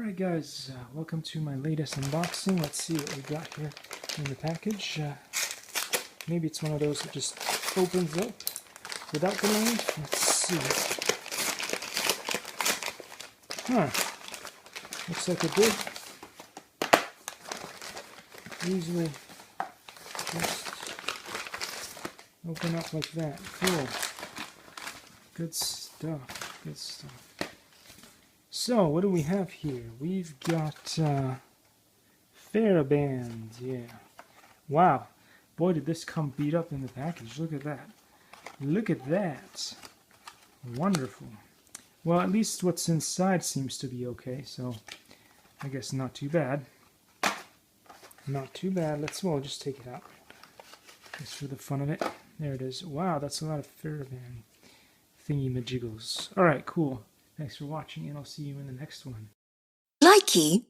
Alright guys, welcome to my latest unboxing. Let's see what we got here in the package. Maybe it's one of those that just opens up without the knife. Let's see. Huh. Looks like it did. Usually just open up like that. Cool. Good stuff. Good stuff. So, what do we have here? We've got Thera bands, yeah. Wow. Boy, did this come beat up in the package. Look at that. Look at that. Wonderful. Well, at least what's inside seems to be okay, so I guess not too bad. Not too bad. We'll just take it out. Just for the fun of it. There it is. Wow, that's a lot of Thera band thingy-majiggles. Alright, cool. Thanks for watching, and I'll see you in the next one. Likey.